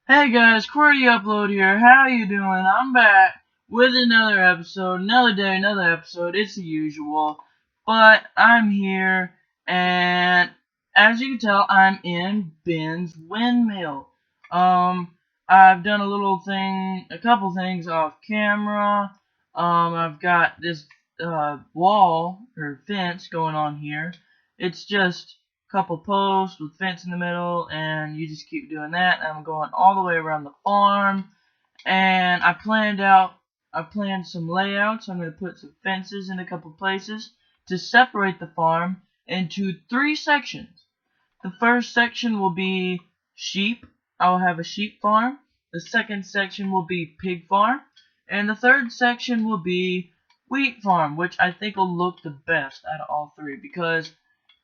Hey guys, QWERTY Upload here. How you doing? I'm back with another episode, another day, another episode. It's the usual, but I'm here, and as you can tell, I'm in Ben's windmill. Um, I've done a couple things off camera. I've got this wall or fence going on here. It's just couple posts with fence in the middle, and you just keep doing that. I'm going all the way around the farm, and I planned some layouts. I'm going to put some fences in a couple places to separate the farm into 3 sections. The first section will be sheep. I'll have a sheep farm. The second section will be pig farm, and the third section will be wheat farm, which I think will look the best out of all 3, because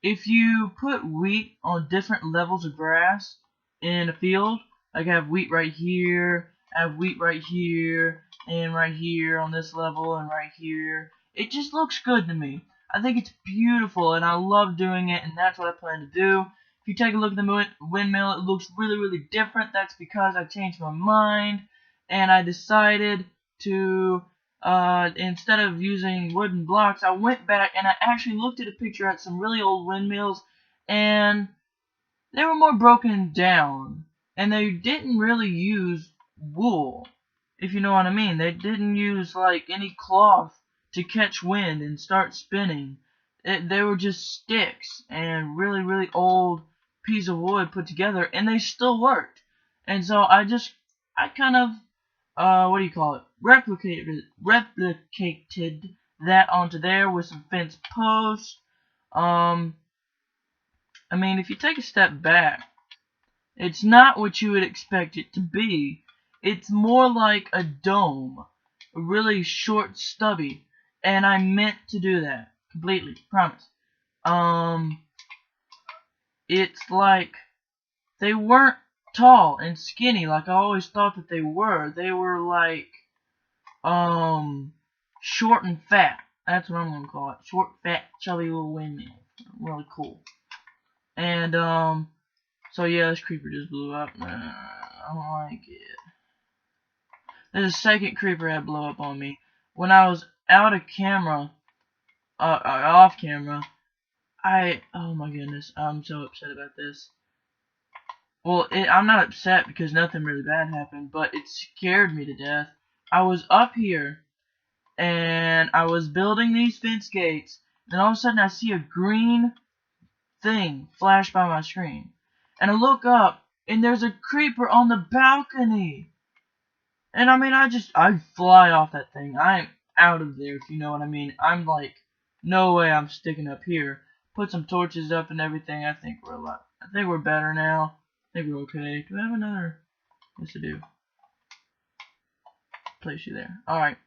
if you put wheat on different levels of grass in a field, like I have wheat right here, I have wheat right here, and right here on this level, and right here, it just looks good to me. I think it's beautiful, and I love doing it, and that's what I plan to do. If you take a look at the windmill, it looks really, really different. That's because I changed my mind, and I decided to instead of using wooden blocks, I went back and I actually looked at a picture at some really old windmills, and they were more broken down, and they didn't really use wool, if you know what I mean. They didn't use like any cloth to catch wind and start spinning. They were just sticks and really, really old piece of wood put together, and they still worked. And so I kind of what do you call it? Replicated that onto there with some fence posts. Um, I mean, if you take a step back, it's not what you would expect it to be. It's more like a dome, really short, stubby, and I meant to do that completely, promise. Um, it's like they weren't tall and skinny like I always thought that they were. They were like short and fat. That's what I'm gonna call it. Short, fat, chubby little windmill. Really cool. And so yeah, this creeper just blew up. I don't like it. There's a second creeper that blew up on me when I was out of camera, off camera. Oh my goodness, I'm so upset about this. Well, I'm not upset because nothing really bad happened, but it scared me to death. I was up here and I was building these fence gates, and all of a sudden I see a green thing flash by my screen. And I look up, and there's a creeper on the balcony. And I mean, I fly off that thing. I'm out of there, if you know what I mean. I'm like, no way I'm sticking up here. Put some torches up and everything. I think we're better now. I think we're okay. Do I have another? Yes, I do. Place you there. Alright.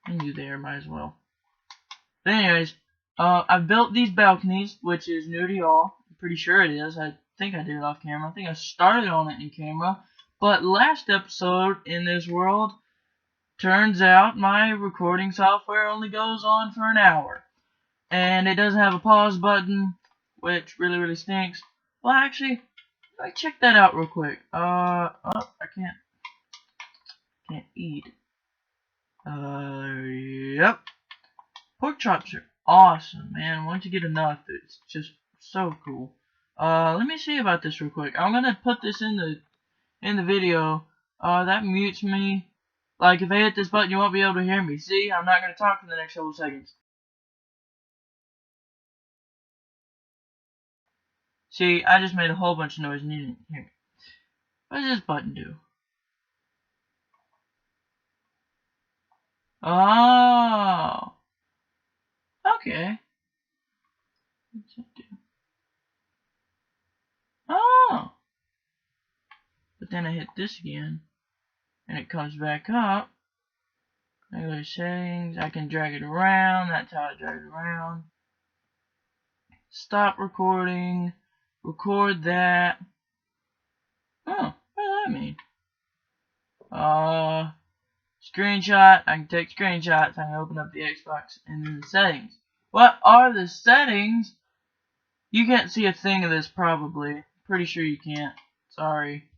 And you there, might as well. But anyways, I've built these balconies, which is new to y'all. I'm pretty sure it is. I think I did it off camera. I think I started on it in camera. But last episode in this world, turns out my recording software only goes on for an hour. And it doesn't have a pause button, which really, really stinks. Well, actually, let me check that out real quick. Oh, I can't eat. Yep. Pork chops are awesome, man. Once you get enough, it's just so cool. Let me see about this real quick. I'm gonna put this in the video. That mutes me. Like, if I hit this button, you won't be able to hear me. See, I'm not gonna talk for the next couple seconds. See, I just made a whole bunch of noise and you didn't hear me. What does this button do? Oh, okay. What's that do? Oh, but then I hit this again, and it comes back up. I go to settings. I can drag it around. That's how I drag it around. Stop recording. Record that. Oh, what does that mean? Screenshot. I can take screenshots. I can open up the Xbox and then the settings. What are the settings? You can't see a thing of this probably. Pretty sure you can't. Sorry.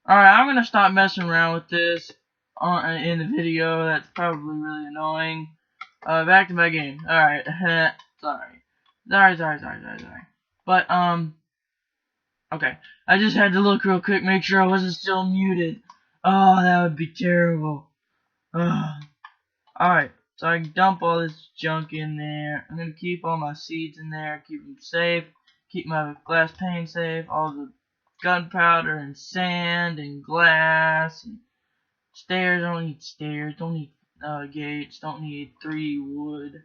Alright, I'm gonna stop messing around with this in the video. That's probably really annoying. Back to my game. Alright, sorry. Sorry. But, okay. I just had to look real quick, make sure I wasn't still muted. Oh, that would be terrible. Alright, so I can dump all this junk in there. I'm gonna keep all my seeds in there, keep them safe, keep my glass pane safe, all the gunpowder and sand and glass and stairs. I don't need stairs, don't need gates, don't need 3 wood.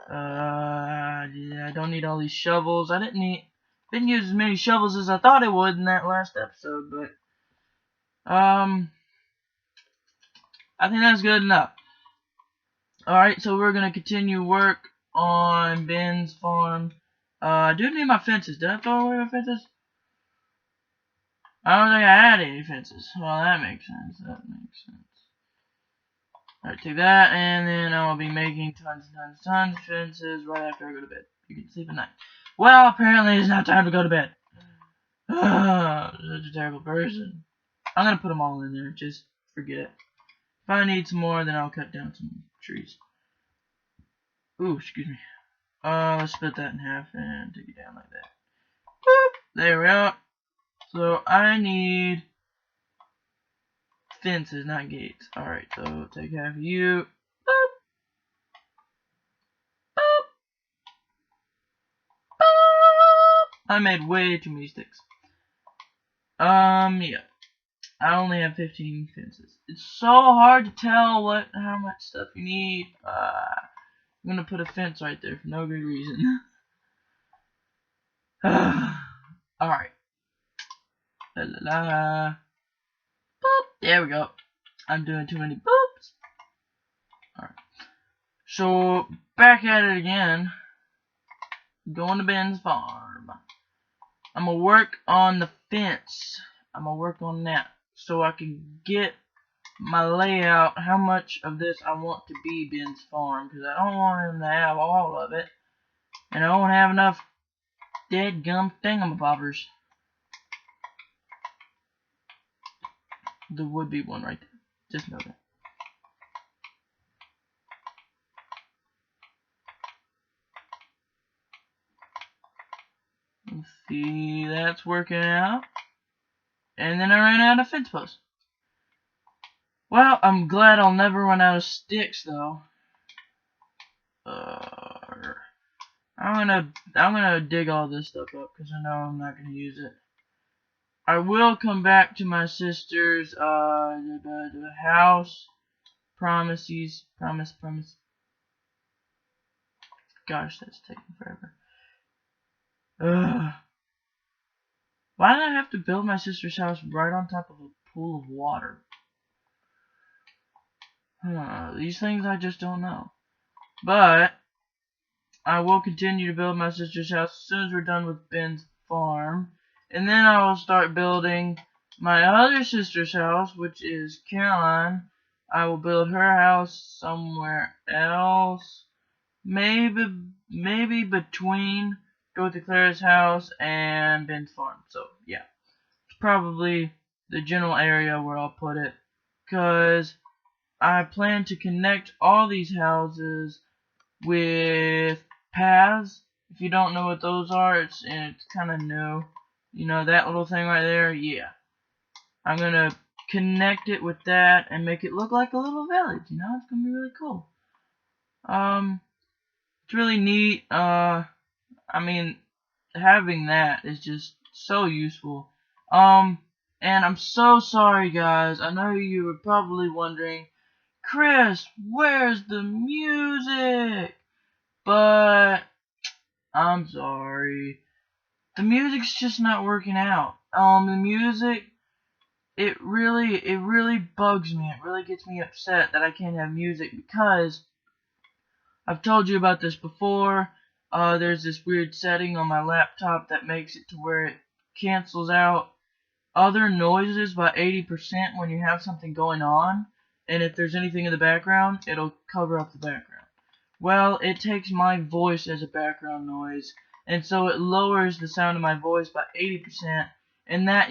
Yeah, I don't need all these shovels. I didn't use as many shovels as I thought I would in that last episode, but I think that's good enough. Alright, so we're gonna continue work on Ben's farm. I do need my fences. Did I throw away my fences? I don't think I had any fences. Well, that makes sense. Alright, take that, and then I'll be making tons of fences right after I go to bed. You can sleep at night. Well, apparently it's not time to go to bed. Such a terrible person. I'm gonna put them all in there. Just forget it. If I need some more, then I'll cut down some trees. Ooh, excuse me. Let's split that in half and take it down like that. Boop! There we are. So I need fences, not gates. Alright, so take half of you. Boop! Boop! Boop! I made way too many sticks. Yeah. I only have 15 fences. It's so hard to tell how much stuff you need. I'm gonna put a fence right there for no good reason. Alright. La la la. Boop. There we go. I'm doing too many boops. Alright. So, back at it again. Going to Ben's farm. I'm gonna work on the fence. I'm gonna work on that. So I can get my layout, how much of this I want to be Ben's farm. Because I don't want him to have all of it. And I don't have enough dead gum thingamabobbers. There would be one right there. Just know that. Let's see, that's working out. And then I ran out of fence posts. Well, I'm glad I'll never run out of sticks, though. I'm gonna dig all this stuff up because I know I'm not gonna use it. I will come back to my sister's the house. Promise. Gosh, that's taking forever. Why did I have to build my sister's house right on top of a pool of water? These things I just don't know. But I will continue to build my sister's house as soon as we're done with Ben's farm. And then I will start building my other sister's house, which is Caroline. I will build her house somewhere else. Maybe between Dorothy Clara's house and Ben's farm. So, yeah. It's probably the general area where I'll put it. Because I plan to connect all these houses with paths. If you don't know what those are, it's kind of new. You know, that little thing right there? Yeah. I'm going to connect it with that and make it look like a little village. You know, it's going to be really cool. It's really neat. I mean, having that is just so useful. And I'm so sorry, guys. I know you were probably wondering, Chris, where's the music? But I'm sorry. The music's just not working out. The music, it really bugs me. It really gets me upset that I can't have music because I've told you about this before. There's this weird setting on my laptop that makes it to where it cancels out other noises by 80% when you have something going on. And if there's anything in the background, it'll cover up the background. Well, it takes my voice as a background noise, and so it lowers the sound of my voice by 80%, and that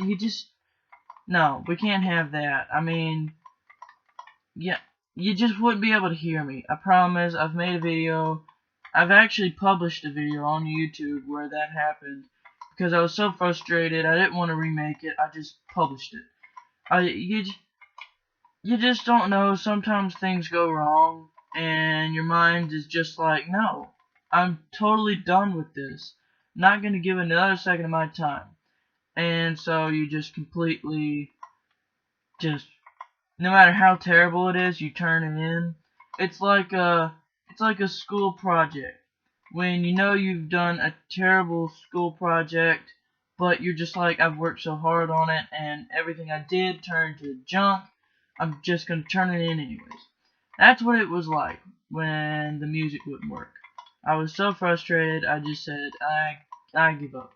No, we can't have that. I mean, yeah, you just wouldn't be able to hear me. I promise. I've made a video. I've actually published a video on YouTube where that happened because I was so frustrated. I didn't want to remake it. I just published it. You just don't know. Sometimes things go wrong, and your mind is just like, no, I'm totally done with this. Not gonna give another second of my time. And so you just completely just, no matter how terrible it is, you turn it in. It's like a school project. When you know you've done a terrible school project, but you're just like, I've worked so hard on it, and everything I did turned to junk. I'm just gonna turn it in anyways. That's what it was like when the music wouldn't work. I was so frustrated. I just said, I give up.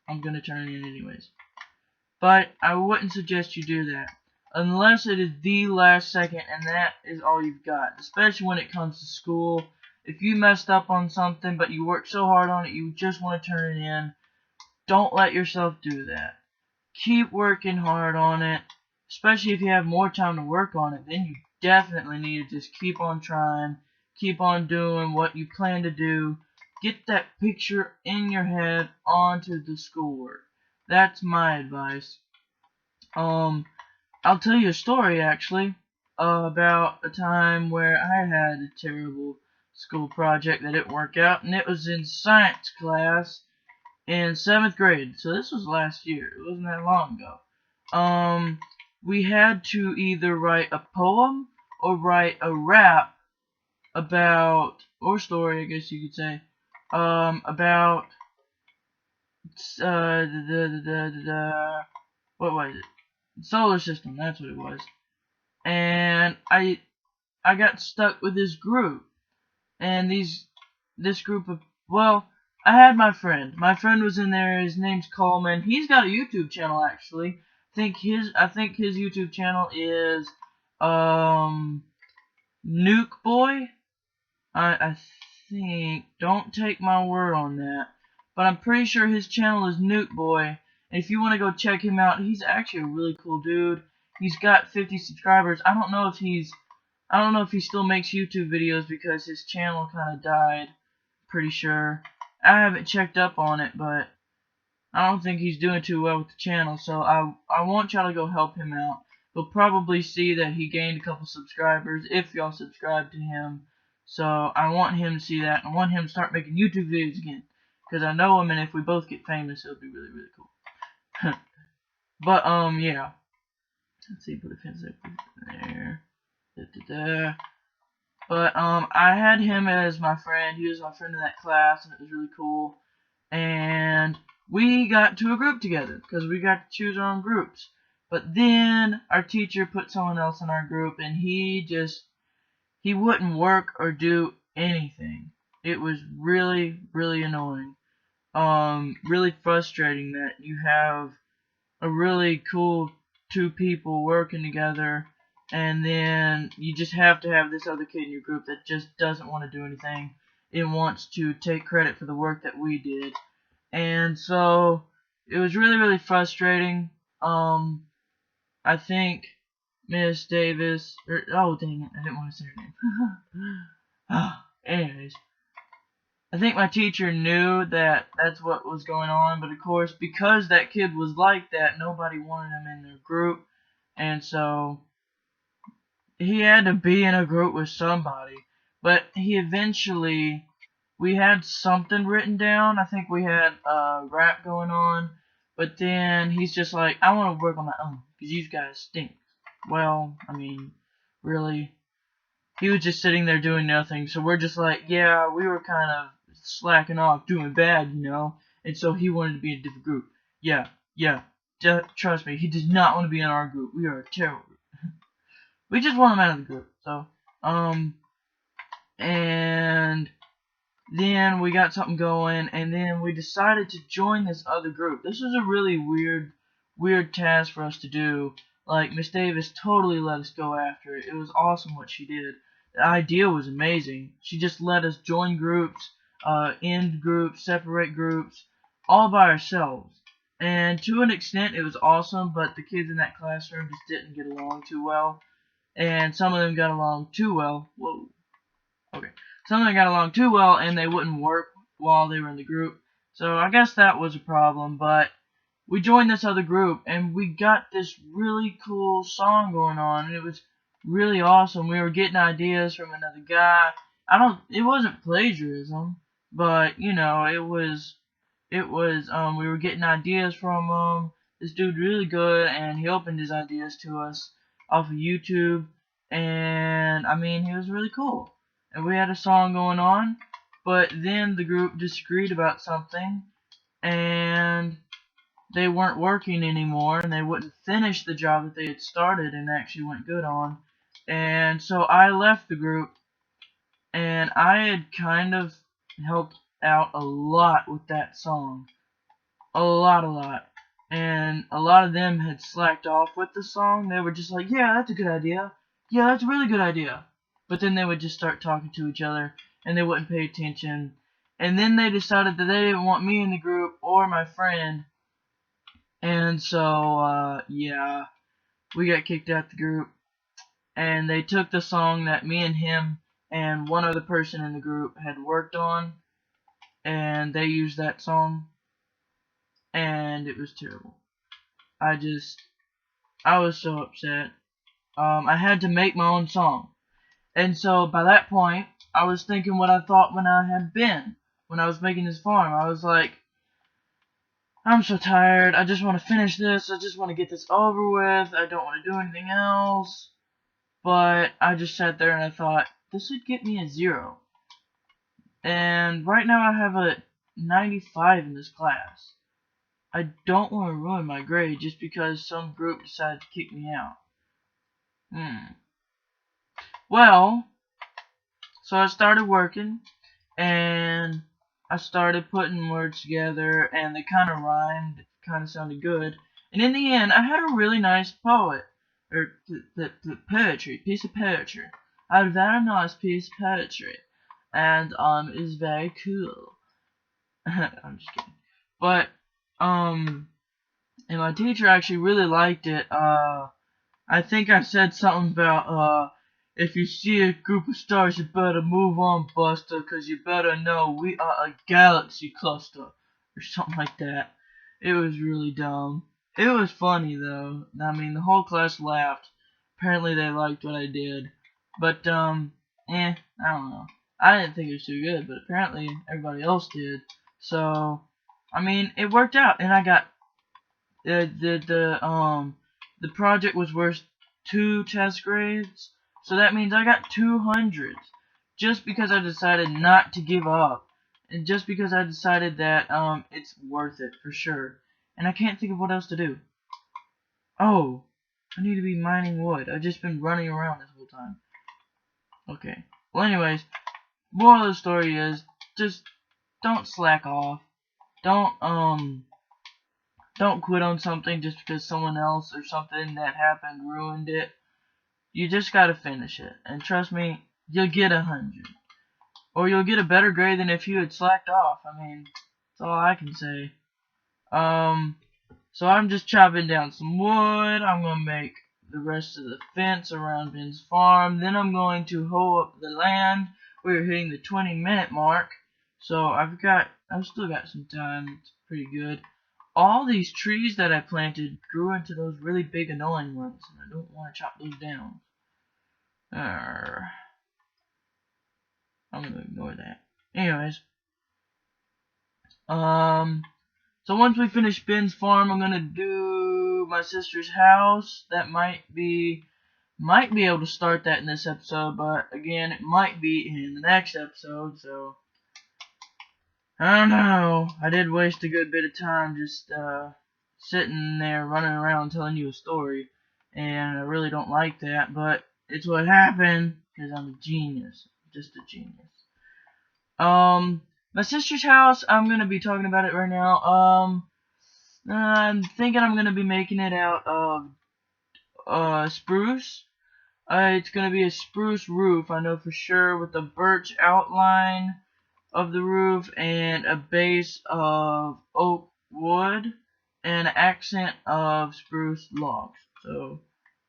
I'm gonna turn it in anyways. But I wouldn't suggest you do that. Unless it is the last second and that is all you've got. Especially when it comes to school. If you messed up on something but you worked so hard on it you just want to turn it in, don't let yourself do that. Keep working hard on it. Especially if you have more time to work on it, then you definitely need to just keep on trying. Keep on doing what you plan to do. Get that picture in your head onto the schoolwork. That's my advice. Um, I'll tell you a story actually about a time where I had a terrible school project that didn't work out, and it was in science class in 7th grade. So this was last year. It wasn't that long ago. We had to either write a poem or write a rap about, or story, I guess you could say, about what was it? Solar system. That's what it was. And I got stuck with this group, and this group of, well, I had my friend. My friend was in there. His name's Coleman. He's got a YouTube channel actually. I think his YouTube channel is Nuke Boy. I think, don't take my word on that, but I'm pretty sure his channel is Nuke Boy. And if you want to go check him out, he's actually a really cool dude. He's got 50 subscribers. I don't know if he still makes YouTube videos because his channel kind of died. Pretty sure. I haven't checked up on it, but I don't think he's doing too well with the channel, so I want y'all to go help him out. You'll probably see that he gained a couple subscribers if y'all subscribe to him. So I want him to see that. I want him to start making YouTube videos again, because I know him, and if we both get famous, it'll be really, really cool. But yeah. Let's see, put a fence up there. But I had him as my friend. He was my friend in that class, and it was really cool. And we got to a group together because we got to choose our own groups. But then our teacher put someone else in our group, and he wouldn't work or do anything. It was really, really annoying. Really frustrating that you have a really cool two people working together, and then you just have to have this other kid in your group that just doesn't want to do anything. It wants to take credit for the work that we did. And so it was really, really frustrating. I think Miss Davis, oh dang it, I didn't want to say her name. Anyways, I think my teacher knew that that's what was going on, but of course, because that kid was like that, nobody wanted him in their group, and so he had to be in a group with somebody. But he eventually, we had something written down. I think we had a rap going on, but then he's just like, I want to work on my own because you guys stink. Well, I mean, really, he was just sitting there doing nothing. So we're just like, yeah, we were kind of slacking off, doing bad, you know. And so he wanted to be in a different group. Yeah, yeah. Trust me, he does not want to be in our group. We are a terrible group. We just want him out of the group. So, and then we got something going, and then we decided to join this other group. This was a really weird task for us to do. Like, Miss Davis totally let us go after it. It was awesome what she did. The idea was amazing. She just let us join groups, end groups, separate groups, all by ourselves. And to an extent, it was awesome, but the kids in that classroom just didn't get along too well. And some of them got along too well. Whoa. Okay. Some of them got along too well, and they wouldn't work while they were in the group. So I guess that was a problem, but we joined this other group, and we got this really cool song going on, and it was really awesome. We were getting ideas from another guy. It wasn't plagiarism, but, you know, we were getting ideas from, this dude really good, and he opened his ideas to us off of YouTube, and, I mean, he was really cool. And we had a song going on, but then the group disagreed about something, and they weren't working anymore, and they wouldn't finish the job that they had started and actually went good on. And so I left the group, and I had kind of helped out a lot with that song. A lot. And a lot of them had slacked off with the song. They were just like, yeah, that's a good idea. Yeah, that's a really good idea. But then they would just start talking to each other, and they wouldn't pay attention. And then they decided that they didn't want me in the group or my friend. And so, yeah, we got kicked out the group. And they took the song that me and him and one other person in the group had worked on, and they used that song, and it was terrible. I was so upset. I had to make my own song. And so by that point, I was thinking what I thought when I had been. When I was making this farm, I was like, I'm so tired. I just want to finish this. I just want to get this over with. I don't want to do anything else. But I just sat there and I thought, this would get me a 0. And right now I have a 95 in this class. I don't want to ruin my grade just because some group decided to kick me out. Well, so I started working, and I started putting words together, and they kind of rhymed, kind of sounded good. And in the end, I had a really nice piece of poetry. I had a very nice piece of poetry, and it was very cool. I'm just kidding. But and my teacher actually really liked it. I think I said something about, if you see a group of stars, you better move on, Buster, 'cause you better know we are a galaxy cluster, or something like that. It was really dumb. It was funny, though. I mean, the whole class laughed. Apparently they liked what I did. But, I don't know. I didn't think it was too good, but apparently everybody else did. So, I mean, it worked out, and I got the project was worth 2 test grades, so that means I got 200s, just because I decided not to give up, and just because I decided that it's worth it for sure, and I can't think of what else to do. Oh, I need to be mining wood. I've just been running around this whole time. Okay. Well, anyways, moral of the story is just don't slack off. Don't quit on something just because someone else or something that happened ruined it. You just gotta finish it. And trust me, you'll get 100. Or you'll get a better grade than if you had slacked off. I mean, that's all I can say. So I'm just chopping down some wood. I'm gonna make the rest of the fence around Ben's farm. Then I'm going to hoe up the land. We're hitting the 20-minute mark. So I've still got some time. It's pretty good. All these trees that I planted grew into those really big annoying ones, and I don't want to chop those down. I'm gonna ignore that. Anyways, so once we finish Ben's farm, I'm gonna do my sister's house. That might be able to start that in this episode, but again, it might be in the next episode, so I don't know. I did waste a good bit of time just sitting there running around telling you a story, and I really don't like that, but it's what happened because I'm a genius. Just a genius. My sister's house, I'm gonna be talking about it right now. I'm thinking I'm gonna be making it out of spruce. It's gonna be a spruce roof, I know for sure, with a birch outline of the roof and a base of oak wood, and an accent of spruce logs. So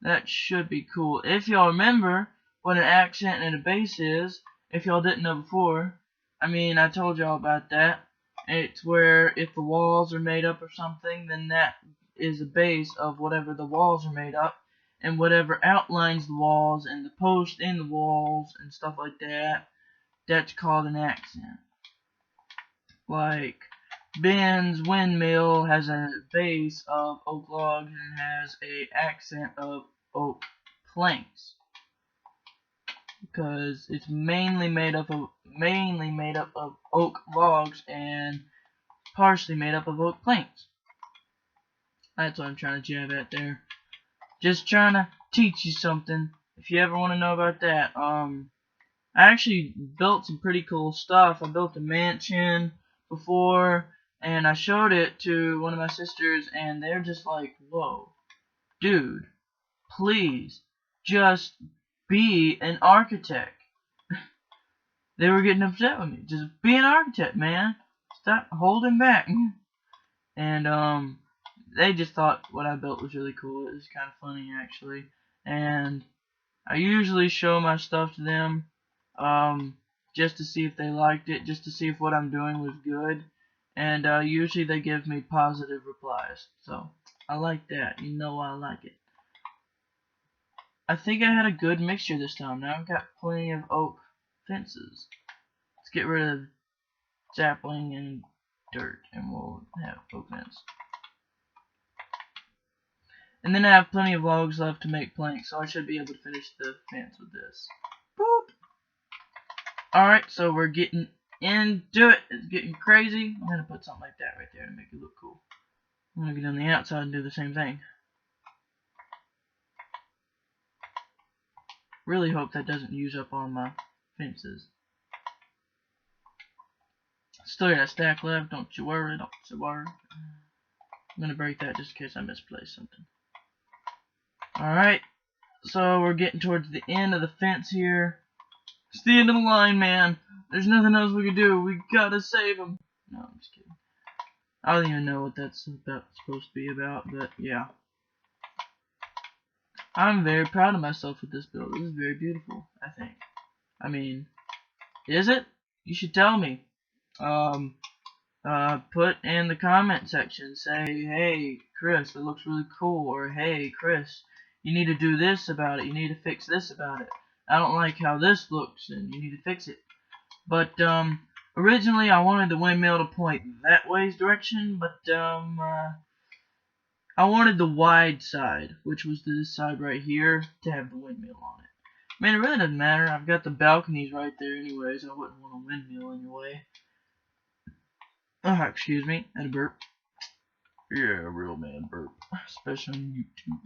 that should be cool. If y'all remember what an accent and a base is, if y'all didn't know before, I told y'all about that. It's where if the walls are made up of something, then that is a base of whatever the walls are made up, and whatever outlines the walls and the post in the walls and stuff like that, that's called an accent. Like Ben's windmill has a base of oak logs and has a accent of oak planks because it's mainly made up of oak logs and partially made up of oak planks. That's what I'm trying to jab at there. Just trying to teach you something. If you ever want to know about that, I actually built some pretty cool stuff. I built a mansion before, and I showed it to one of my sisters, and they're just like, whoa, dude, please, just be an architect. They were getting upset with me. Just be an architect, man. Stop holding back. And, they just thought what I built was really cool. It was kind of funny, actually. And I usually show my stuff to them, just to see if they liked it, just to see if what I'm doing was good. And usually they give me positive replies. So I like that. You know I like it. I think I had a good mixture this time. Now I've got plenty of oak fences. Let's get rid of sapling and dirt, and we'll have oak fence. And then I have plenty of logs left to make planks, so I should be able to finish the fence with this. Boop! Alright, so we're getting into it. It's getting crazy. I'm going to put something like that right there to make it look cool. I'm going to get on the outside and do the same thing. Really hope that doesn't use up all my fences. Still got a stack left. Don't you worry. Don't you worry. I'm going to break that just in case I misplaced something. Alright, so we're getting towards the end of the fence here. It's the end of the line, man. There's nothing else we can do. We gotta save him. No, I'm just kidding. I don't even know what that's supposed to be about, but yeah. I'm very proud of myself with this build. This is very beautiful, I think. Is it? You should tell me. Put in the comment section. Say, hey, Chris, it looks really cool. Or, hey, Chris, you need to do this about it. You need to fix this about it. I don't like how this looks, and you need to fix it. But, originally I wanted the windmill to point that way's direction, but, I wanted the wide side, which was this side right here, to have the windmill on it. It really doesn't matter. I've got the balconies right there anyways. I wouldn't want a windmill anyway. Oh, excuse me. And a burp. Yeah, real man burp. Especially on YouTube.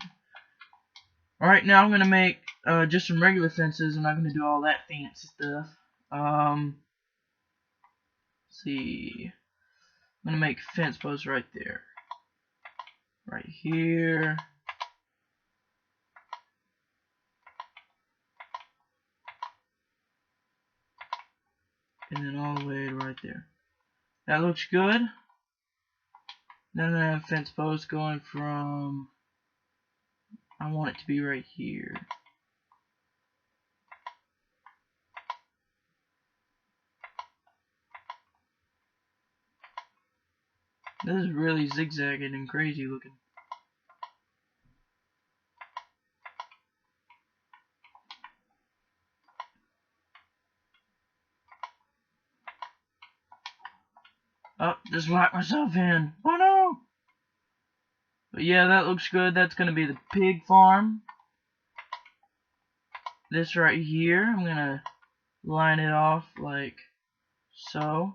Alright, now I'm going to make just some regular fences. I'm not going to do all that fancy stuff. Let's see. I'm going to make fence posts right there. Right here. And then all the way to right there. That looks good. Then I have fence posts going from... I want it to be right here. This is really zigzagging and crazy looking. Oh, just locked myself in. Oh no! But yeah, that looks good. That's going to be the pig farm. This right here, I'm going to line it off like so.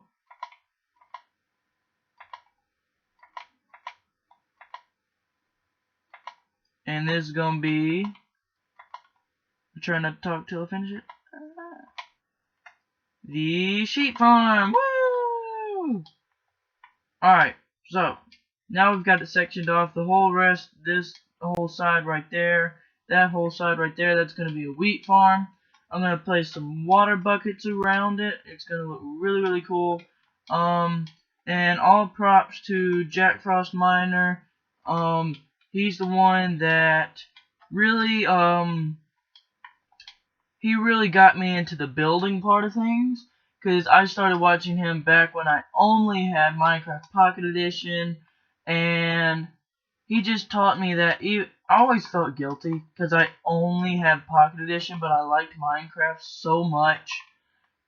And this is going to be... I'm trying not to talk till I finish it. The sheep farm! Woo! Alright, so now we've got it sectioned off. The whole rest, this whole side right there, that whole side right there, that's going to be a wheat farm. I'm going to place some water buckets around it. It's going to look really, really cool. And all props to Jack Frost Miner He's the one that really, he really got me into the building part of things, because I started watching him back when I only had Minecraft Pocket Edition, and he just taught me that I always felt guilty because I only had Pocket Edition, but I liked Minecraft so much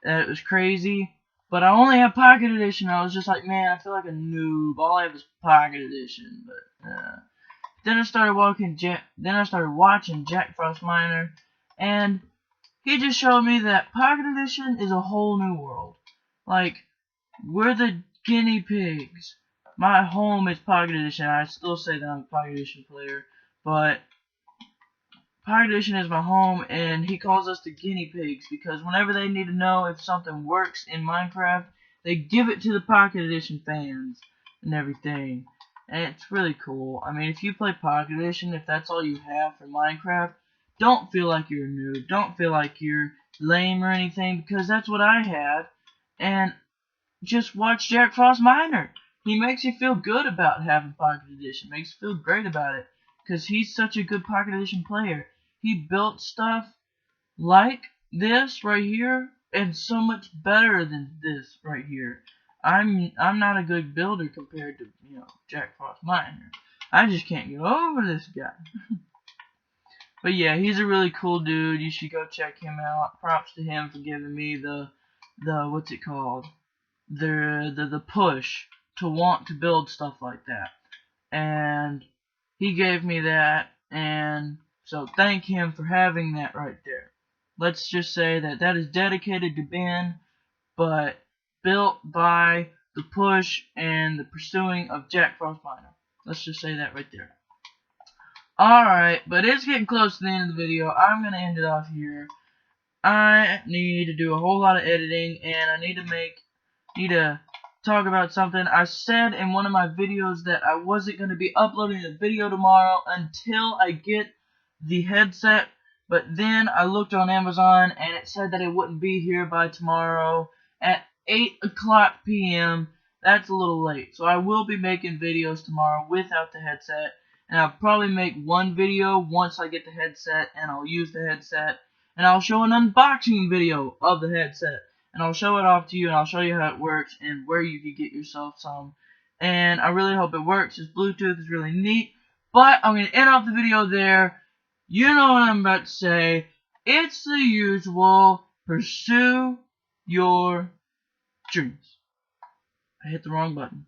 that it was crazy. But I only had Pocket Edition. I was just like, man, I feel like a noob. All I have is Pocket Edition. But then I started watching Jack Frost Miner, and he just showed me that Pocket Edition is a whole new world. Like, we're the guinea pigs. My home is Pocket Edition. I still say that I'm a Pocket Edition player, but Pocket Edition is my home, and he calls us the guinea pigs because whenever they need to know if something works in Minecraft, they give it to the Pocket Edition fans and everything. And it's really cool. I mean, if you play Pocket Edition, if that's all you have for Minecraft, don't feel like you're a noob. Don't feel like you're lame or anything, because that's what I had. And just watch Jack Frost Miner. He makes you feel good about having Pocket Edition. Makes you feel great about it, because he's such a good Pocket Edition player. He built stuff like this right here, and so much better than this right here. I'm not a good builder compared to, Jack Frost Miner. I just can't get over this guy. But yeah, he's a really cool dude. You should go check him out. Props to him for giving me the what's it called? The push to want to build stuff like that. And he gave me that, and so thank him for having that right there. Let's just say that that is dedicated to Ben, but built by the push and the pursuing of Jack Frost Miner. Let's just say that right there. Alright, but it's getting close to the end of the video. I'm going to end it off here. I need to do a whole lot of editing, and I need to talk about something. I said in one of my videos that I wasn't going to be uploading a video tomorrow until I get the headset, but then I looked on Amazon and it said that it wouldn't be here by tomorrow at 8 o'clock p.m. That's a little late, so I will be making videos tomorrow without the headset, and I'll probably make one video once I get the headset, and I'll use the headset, and I'll show an unboxing video of the headset. And I'll show it off to you, and I'll show you how it works and where you can get yourself some. And I really hope it works. This Bluetooth is really neat. But I'm going to end off the video there. You know what I'm about to say. It's the usual. Pursue your dreams. I hit the wrong button.